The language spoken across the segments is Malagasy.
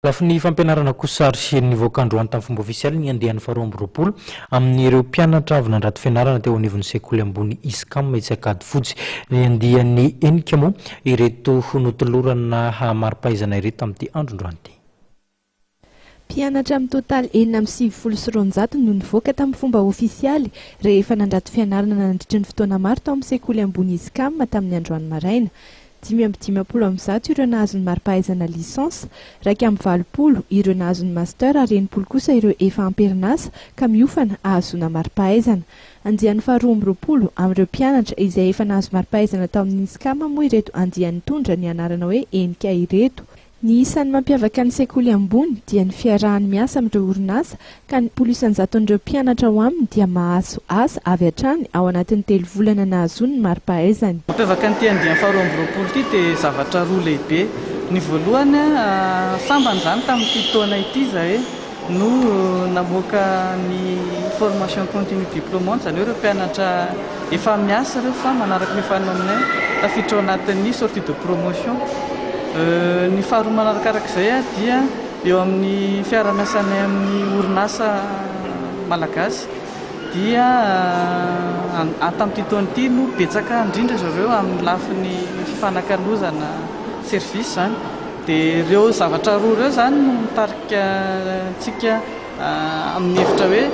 Lafa ny fampianarana kosa sary ny voakandroany tamin'ny fomba ofisialy ny andehan'ny faharoa amby roapolo amin'ireo mpianatra avy nandrato fianarana teo anivon'ny sekoly ambony ISCAM Itsakady fotsy ny andihan'ny enika moa ireto notolorana maripaizana ireto amin'ity androndroany ity. Mpianatra amin'ny totaly 470 no nivoaka tamin'ny fomba ofisialy rehefa nandrato fianarana nandritry ny fotoana maro tao amin'ny sekoly ambony ISCAM tamin'ny androany maraina. 570 ireo nahazo ny maripahaizana lisansa, 220 ireo nahazo ny master ary 90 kosa ireo efa amperinasa ka miofana ahazoana maripahaizana. Andian'ny faharoa amby roapolo amin'ireo mpianatra izay efa nahazo maripahaizana tao amin'ny ISCAM moa ireto andian'ny tondra ny anarana hoe enika ireto. Ny isan'ny mampiavaka ny sekoly ambony dia ny fiarahany miasa amin'ireo orinasa ka ny 100% mpianatra ao aminy dia mahazo asa avy hatrany ao anatin'ny 3 volana nahazoany ny maripahaizany. Mampiavaka ny andian'ny faharoa amby roapolo ity dia zavatra roa lehibe. Ny voalohany samban'izany tamin'ity taona ity izahay no namoaka ny formation continue diplômante, izany hoe ireo mpianatra efa miasa ireo fa manaraka ny efa aminay tafiditra ao anatin'ny sortie de promotion. Ny faharoa manarakarak'izay dia eo amin'ny fiara-miasanay amin'ny orinasa malagasy dia tamin'ity taona ity no betsaka indrindra zareo amin'ny lafin'ny fifanakalozana service zany. Dia ireo zavatra roa ireo zany no mitarika antsika amin'ny hevitra hoe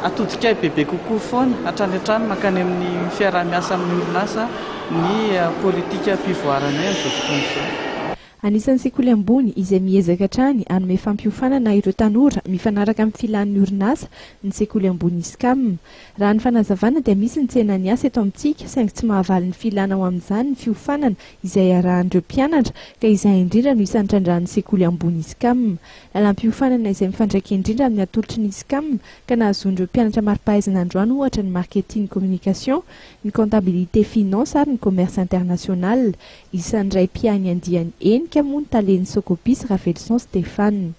atodika bebe kokoa foana hatrany hatrany makany amin'ny fiara-miasa amin'ny orinasa ny politika mpivoarana amin'izao fotoana izao. Anisan'ny sekoly ambony izay miezaka hatrany hanome fampiofanana ireo tanora mifanaraka amin'ny filan'ny orinasa ny sekoly ambony ISCAM. Raha ny fanazavana dia misy ny tsena ny asa eto amintsika saingy tsy mahavaly ny filana ao amin'izany ny fiofanana izay arahan'ireo mpianatra ka izay indrindra no isan'ny trandrahan'ny sekoly ambony ISCAM. Lalam-piofanana izay mifandraika indrindra amin'ny atolotry ny ISCAM ka nahazoan'ireo mpianatra maripahaizana androany ohatra ny marketing communication, ny comptabilité finance ary ny commerce international. Isan'ny iray mpiany andiany enika moa ny Taleny Sokobis Ravelson Stéphane.